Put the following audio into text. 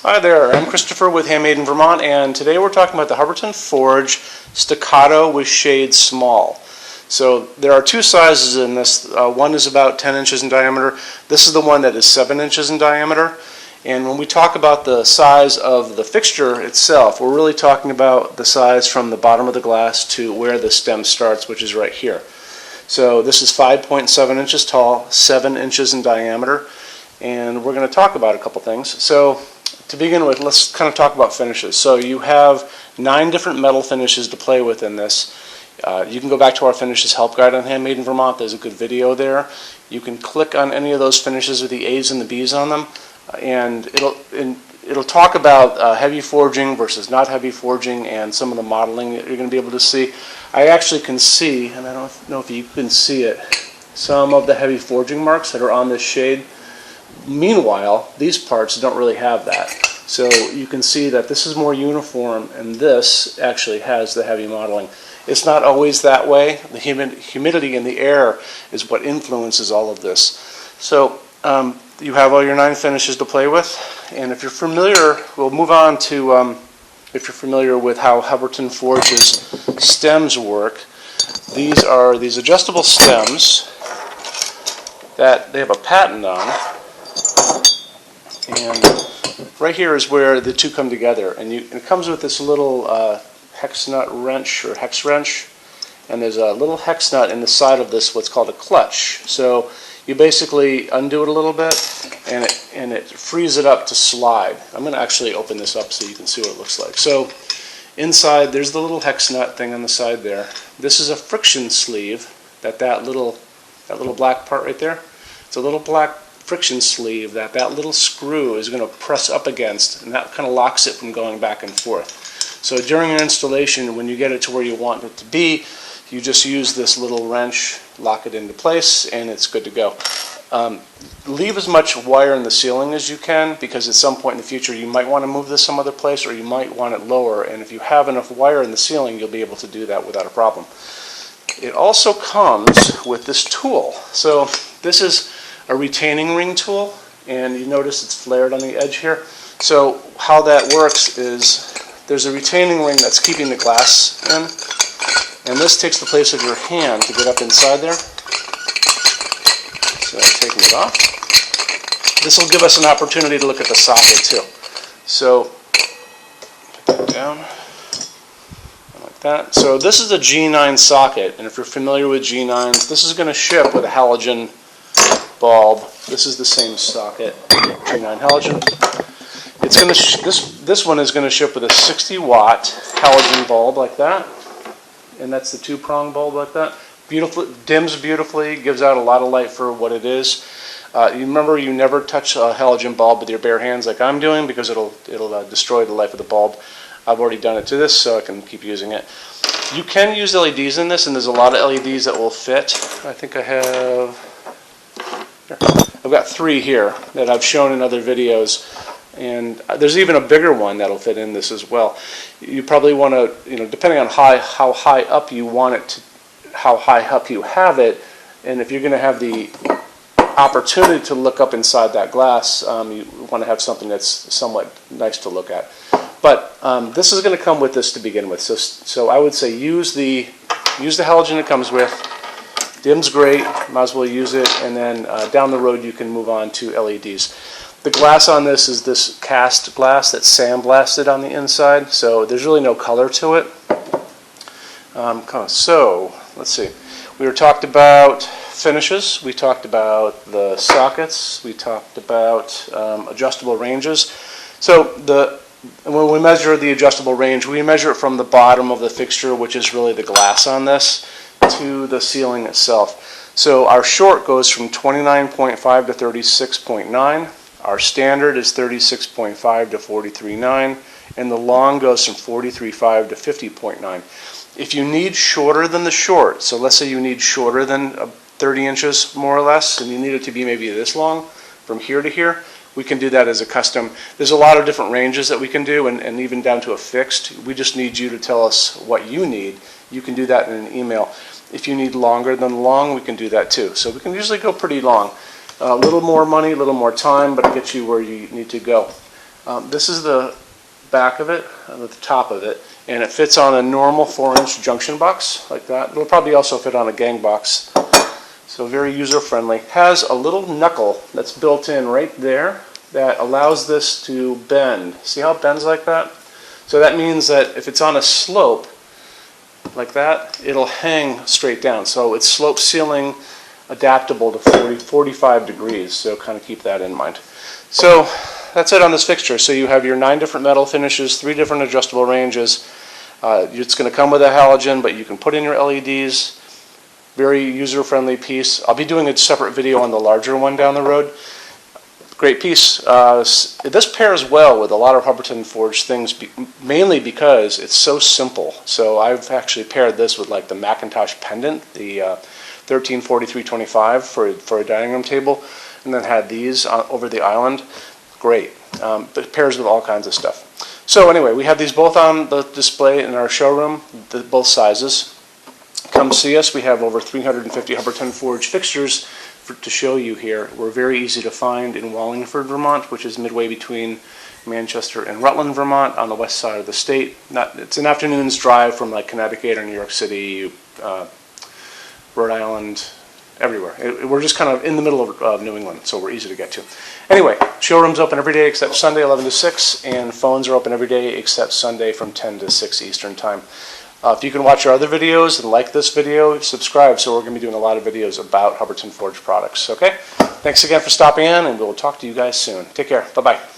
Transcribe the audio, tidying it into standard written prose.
Hi there, I'm Christopher with Handmade in Vermont, and today we're talking about the Hubbardton Forge Stacatto with Shade Small. So there are two sizes in this. One is about 10 inches in diameter. This is the one that is 7 inches in diameter. And when we talk about the size of the fixture itself, we're really talking about the size from the bottom of the glass to where the stem starts, which is right here. So this is 5.7 inches tall, 7 inches in diameter, and we're going to talk about a couple things. So to begin with, let's kind of talk about finishes. So you have 9 different metal finishes to play with in this. You can go back to our finishes help guide on Handmade in Vermont. There's a good video there. You can click on any of those finishes with the A's and the B's on them, and it'll talk about heavy forging versus not heavy forging and some of the modeling that you're going to be able to see. I actually can see, and I don't know if you can see it, some of the heavy forging marks that are on this shade. Meanwhile, these parts don't really have that. So you can see that this is more uniform, and this actually has the heavy modeling. It's not always that way. The humidity in the air is what influences all of this. So you have all your 9 finishes to play with, and if you're familiar, we'll move on to, if you're familiar with how Hubbardton Forge's stems work. These are these adjustable stems that they have a patent on. And right here is where the two come together, and it comes with this little hex nut wrench or hex wrench, and there's a little hex nut in the side of this, what's called a clutch. So you basically undo it a little bit, and it frees it up to slide. I'm going to actually open this up so you can see what it looks like. So inside, there's the little hex nut thing on the side there. This is a friction sleeve that little black part right there. It's a little black friction sleeve that little screw is going to press up against, and that kind of locks it from going back and forth. So during your installation, when you get it to where you want it to be, you just use this little wrench, lock it into place, and it's good to go. Leave as much wire in the ceiling as you can, because at some point in the future you might want to move this some other place, or you might want it lower, and if you have enough wire in the ceiling, you'll be able to do that without a problem. It also comes with this tool. So this is a retaining ring tool, and you notice it's flared on the edge here. So how that works is there's a retaining ring that's keeping the glass in, and this takes the place of your hand to get up inside there. So taking it off. This will give us an opportunity to look at the socket too. So put that down like that. So this is a G9 socket, and if you're familiar with G9s, this is going to ship with a halogen bulb. This is the same socket, G9 halogen. It's going to this one is going to ship with a 60-watt halogen bulb like that, and that's the 2-prong bulb like that. Beautiful, dims beautifully, gives out a lot of light for what it is. You remember, you never touch a halogen bulb with your bare hands like I'm doing, because it'll destroy the life of the bulb. I've already done it to this, so I can keep using it. You can use LEDs in this, and there's a lot of LEDs that will fit. I think I have. I've got 3 here that I've shown in other videos, and there's even a bigger one that'll fit in this as well. You probably want to, depending on how high up you want it to, how high up you have it, and if you're going to have the opportunity to look up inside that glass, you want to have something that's somewhat nice to look at. But this is going to come with this to begin with, so I would say use the halogen it comes with. Dim's great, might as well use it, and then down the road you can move on to LEDs. The glass on this is this cast glass that's sandblasted on the inside, so there's really no color to it. So, let's see. We talked about finishes, we talked about the sockets, we talked about adjustable ranges. So when we measure the adjustable range, we measure it from the bottom of the fixture, which is really the glass on this, to the ceiling itself. So our short goes from 29.5 to 36.9. Our standard is 36.5 to 43.9, and the long goes from 43.5 to 50.9. If you need shorter than the short, so let's say you need shorter than 30 inches more or less, and you need it to be maybe this long from here to here, we can do that as a custom. There's a lot of different ranges that we can do, and even down to a fixed. We just need you to tell us what you need. You can do that in an email. If you need longer than long, we can do that too. So we can usually go pretty long. A little more money, a little more time, but it gets you where you need to go. This is the back of it, the top of it, and it fits on a normal 4-inch junction box like that. It'll probably also fit on a gang box. So very user-friendly. Has a little knuckle that's built in right there that allows this to bend. See how it bends like that? So that means that if it's on a slope like that, it'll hang straight down. So it's slope ceiling adaptable to 45 degrees, so kind of keep that in mind. So that's it on this fixture. So you have your 9 different metal finishes, 3 different adjustable ranges. It's going to come with a halogen, but you can put in your LEDs. Very user-friendly piece. I'll be doing a separate video on the larger one down the road. Great piece. This pairs well with a lot of Hubbardton forged things, mainly because it's so simple. So I've actually paired this with like the Macintosh pendant, the 134325 for a dining room table, and then had these over the island. Great. It pairs with all kinds of stuff. So anyway, we have these both on the display in our showroom, both sizes. Come see us. We have over 350 Hubbardton forged fixtures to show you here. We're very easy to find in Wallingford, Vermont, which is midway between Manchester and Rutland, Vermont, on the west side of the state. It's an afternoon's drive from like Connecticut or New York City, Rhode Island, everywhere. We're just kind of in the middle of New England, so we're easy to get to. Anyway, showroom's open every day except Sunday, 11 to 6, and phones are open every day except Sunday from 10 to 6 Eastern Time. If you can watch our other videos and like this video, subscribe, so we're going to be doing a lot of videos about Hubbardton Forge products. Okay? Thanks again for stopping in, and we'll talk to you guys soon. Take care. Bye-bye.